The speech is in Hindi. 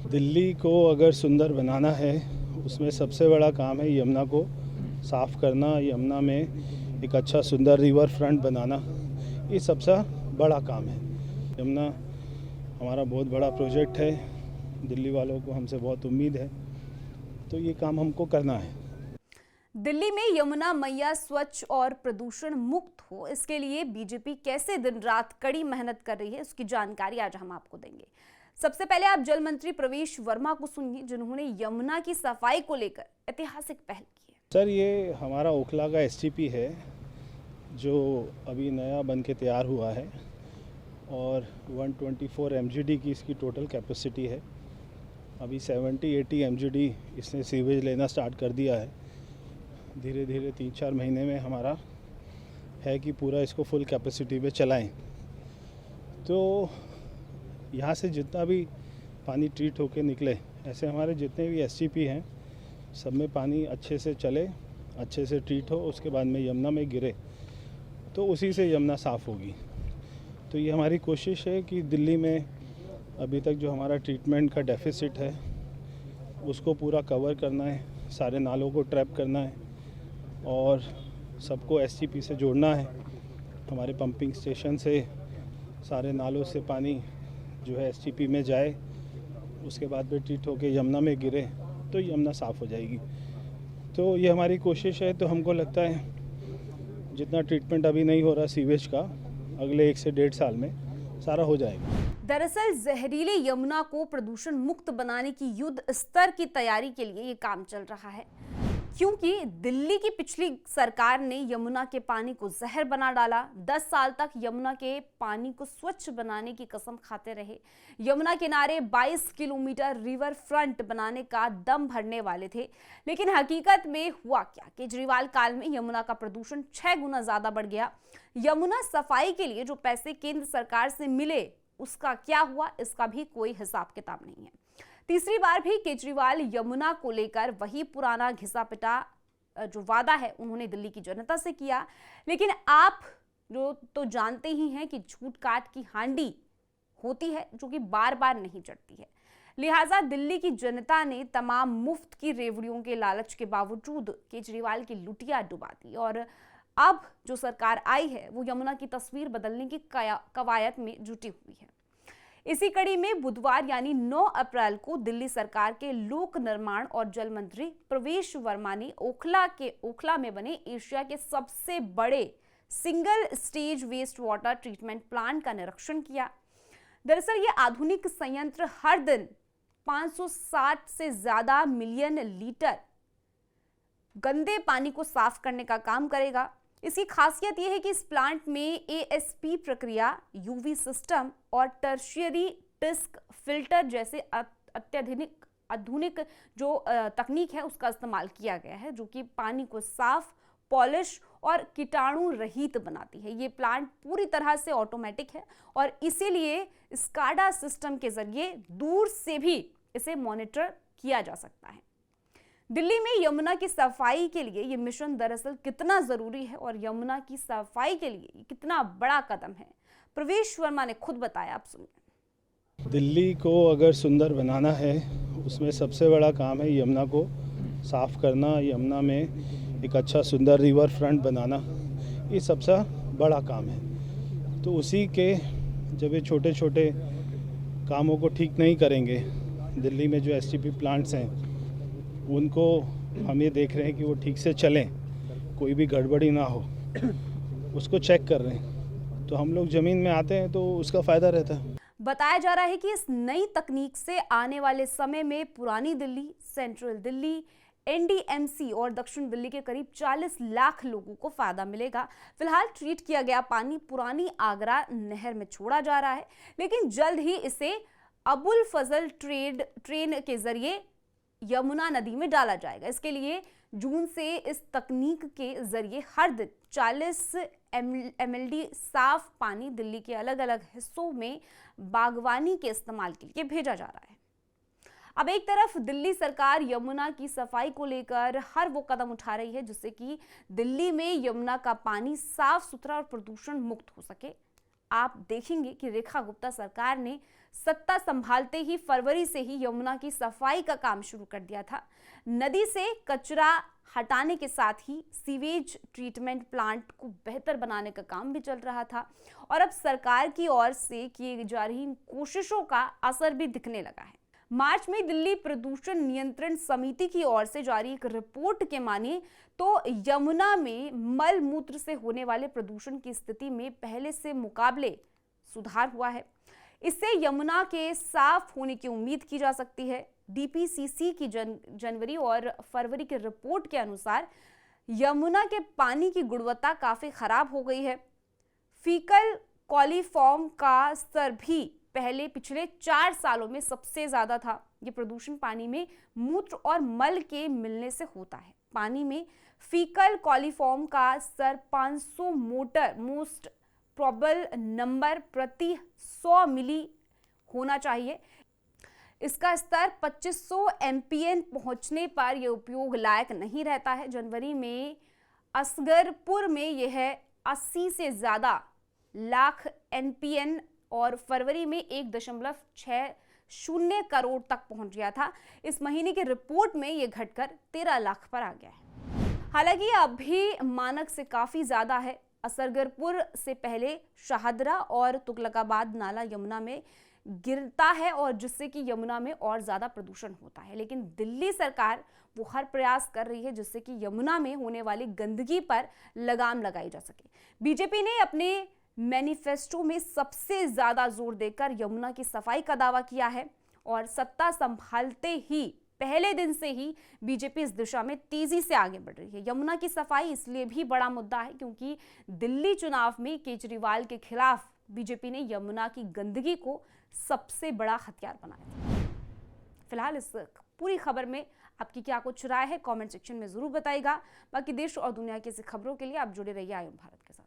दिल्ली को अगर सुंदर बनाना है, उसमें सबसे बड़ा काम है यमुना को साफ़ करना, यमुना में एक अच्छा सुंदर रिवर फ्रंट बनाना। ये सबसे बड़ा काम है। यमुना हमारा बहुत बड़ा प्रोजेक्ट है, दिल्ली वालों को हमसे बहुत उम्मीद है, तो ये काम हमको करना है। दिल्ली में यमुना मैया स्वच्छ और प्रदूषण मुक्त हो, इसके लिए बीजेपी कैसे दिन रात कड़ी मेहनत कर रही है, उसकी जानकारी आज हम आपको देंगे। सबसे पहले आप जल मंत्री प्रवेश वर्मा को सुनिए, जिन्होंने यमुना की सफाई को लेकर ऐतिहासिक पहल की है। सर, ये हमारा ओखला का एसटीपी है, जो अभी नया बन के तैयार हुआ है और 124 एमजीडी की इसकी टोटल कैपेसिटी है। अभी 70-80 एमजीडी इसने सीवेज लेना स्टार्ट कर दिया है। धीरे धीरे 3-4 महीने में हमारा है कि पूरा इसको फुल कैपेसिटी पे चलाएं। तो यहाँ से जितना भी पानी ट्रीट होके निकले, ऐसे हमारे जितने भी एसटीपी हैं, सब में पानी अच्छे से चले, अच्छे से ट्रीट हो, उसके बाद में यमुना में गिरे तो उसी से यमुना साफ़ होगी। तो ये हमारी कोशिश है कि दिल्ली में अभी तक जो हमारा ट्रीटमेंट का डेफिसिट है, उसको पूरा कवर करना है, सारे नालों को ट्रैप करना है और सबको एसटीपी से जोड़ना है। हमारे पंपिंग स्टेशन से सारे नालों से पानी जो है एसटीपी में जाए, उसके बाद में ट्रीट होके यमुना में गिरे तो यमुना साफ़ हो जाएगी। तो ये हमारी कोशिश है। तो हमको लगता है जितना ट्रीटमेंट अभी नहीं हो रहा सीवेज का, अगले 1 से 1.5 साल में सारा हो जाएगा। दरअसल जहरीले यमुना को प्रदूषण मुक्त बनाने की युद्ध स्तर की तैयारी के लिए ये काम चल रहा है, क्योंकि दिल्ली की पिछली सरकार ने यमुना के पानी को जहर बना डाला। 10 साल तक यमुना के पानी को स्वच्छ बनाने की कसम खाते रहे। यमुना किनारे 22 किलोमीटर रिवर फ्रंट बनाने का दम भरने वाले थे, लेकिन हकीकत में हुआ क्या? केजरीवाल काल में यमुना का प्रदूषण 6 गुना ज्यादा बढ़ गया। यमुना सफाई के लिए जो पैसे केंद्र सरकार से मिले, उसका क्या हुआ, इसका भी कोई हिसाब किताब नहीं है। तीसरी बार भी केजरीवाल यमुना को लेकर वही पुराना घिसा पिटा जो वादा है उन्होंने दिल्ली की जनता से किया, लेकिन आप जो तो जानते ही हैं कि झूठ काट की हांडी होती है जो कि बार बार नहीं चढ़ती है। लिहाजा दिल्ली की जनता ने तमाम मुफ्त की रेवड़ियों के लालच के बावजूद केजरीवाल की लुटिया डुबा दी और अब जो सरकार आई है वो यमुना की तस्वीर बदलने की कवायद में जुटी हुई है। इसी कड़ी में बुधवार यानी 9 अप्रैल को दिल्ली सरकार के लोक निर्माण और जल मंत्री प्रवेश वर्मा ने ओखला में बने एशिया के सबसे बड़े single stage waste water treatment plant का निरीक्षण किया। दरअसल ये आधुनिक संयंत्र हर दिन 560 से ज्यादा मिलियन लीटर गंदे पानी को साफ करने का काम करेगा। इसकी खासियत यह है कि इस प्लांट में एएसपी प्रक्रिया, यूवी सिस्टम और टर्शियरी डिस्क फिल्टर जैसे आधुनिक जो तकनीक है उसका इस्तेमाल किया गया है, जो कि पानी को साफ, पॉलिश और कीटाणु रहित बनाती है। ये प्लांट पूरी तरह से ऑटोमेटिक है और इसीलिए स्काडा सिस्टम के जरिए दूर से भी इसे मॉनिटर किया जा सकता है। दिल्ली में यमुना की सफाई के लिए ये मिशन दरअसल कितना जरूरी है और यमुना की सफाई के लिए कितना बड़ा कदम है, प्रवेश वर्मा ने खुद बताया। आप सुनिए। दिल्ली को अगर सुंदर बनाना है, उसमें सबसे बड़ा काम है यमुना को साफ़ करना, यमुना में एक अच्छा सुंदर रिवर फ्रंट बनाना। ये सबसे बड़ा काम है। तो उसी के जब ये छोटे छोटे कामों को ठीक नहीं करेंगे, दिल्ली में जो एसटीपी प्लांट्स हैं उनको हम ये देख रहे हैं कि वो ठीक से चलें, कोई भी गड़बड़ी ना हो, उसको चेक कर रहे हैं। तो हम लोग ज़मीन में आते हैं तो उसका फ़ायदा रहता है। बताया जा रहा है कि इस नई तकनीक से आने वाले समय में पुरानी दिल्ली, सेंट्रल दिल्ली, एनडीएमसी और दक्षिण दिल्ली के करीब 40 लाख लोगों को फायदा मिलेगा। फिलहाल ट्रीट किया गया पानी पुरानी आगरा नहर में छोड़ा जा रहा है, लेकिन जल्द ही इसे अबुल फजल ट्रेन के जरिए यमुना नदी में डाला जाएगा। इसके लिए जून से इस तकनीक के जरिए हर दिन 40 एमएलडी साफ पानी दिल्ली के अलग अलग हिस्सों में बागवानी के इस्तेमाल के लिए भेजा जा रहा है। अब एक तरफ दिल्ली सरकार यमुना की सफाई को लेकर हर वो कदम उठा रही है जिससे कि दिल्ली में यमुना का पानी साफ सुथरा और प्रदूषण मुक्त हो सके। आप देखेंगे कि रेखा गुप्ता सरकार ने सत्ता संभालते ही फरवरी से ही यमुना की सफाई का काम शुरू कर दिया था। नदी से कचरा हटाने के साथ ही सीवेज ट्रीटमेंट प्लांट को बेहतर बनाने का काम भी चल रहा था और अब सरकार की ओर से की जा रही कोशिशों का असर भी दिखने लगा है। मार्च में दिल्ली प्रदूषण नियंत्रण समिति की ओर से जारी एक रिपोर्ट के मानिए तो यमुना में मल मूत्र से होने वाले प्रदूषण की स्थिति में पहले से मुकाबले सुधार हुआ है। इससे यमुना के साफ होने की उम्मीद की जा सकती है। डीपीसीसी की जनवरी और फरवरी की रिपोर्ट के अनुसार यमुना के पानी की गुणवत्ता काफी खराब हो गई है। फीकल कॉलीफॉर्म का स्तर भी पहले पिछले 4 सालों में सबसे ज्यादा था। ये प्रदूषण पानी में मूत्र और मल के मिलने से होता है। पानी में फीकल कॉलीफॉर्म का स्तर 500 मोस्ट प्रोबेबल नंबर प्रति 100 मिली होना चाहिए। इसका स्तर 2500 एमपीएन पहुंचने पर यह उपयोग लायक नहीं रहता है। जनवरी में असगरपुर में यह 80 से ज्यादा लाख एमपीएन और फरवरी में 1.60 करोड़ तक पहुंच गया था। इस महीने की रिपोर्ट में यह घटकर 13 लाख पर आ गया है। हालांकि अभी मानक से काफी ज्यादा है। असगरपुर से पहले शाहदरा और तुगलकाबाद नाला यमुना में गिरता है और जिससे कि यमुना में और ज्यादा प्रदूषण होता है। लेकिन दिल्ली सरकार वो हर प्रयास कर रही है जिससे कि यमुना में होने वाली गंदगी पर लगाम लगाई जा सके। बीजेपी ने अपने मैनिफेस्टो में सबसे ज्यादा जोर देकर यमुना की सफाई का दावा किया है और सत्ता संभालते ही पहले दिन से ही बीजेपी इस दिशा में तेजी से आगे बढ़ रही है। यमुना की सफाई इसलिए भी बड़ा मुद्दा है क्योंकि दिल्ली चुनाव में केजरीवाल के खिलाफ बीजेपी ने यमुना की गंदगी को सबसे बड़ा हथियार बनाया था। फिलहाल इस पूरी खबर में आपकी क्या कुछ राय है, कमेंट सेक्शन में जरूर बताइएगा। बाकी देश और दुनिया की ऐसी खबरों के लिए आप जुड़े रहिए आयुम भारत के साथ।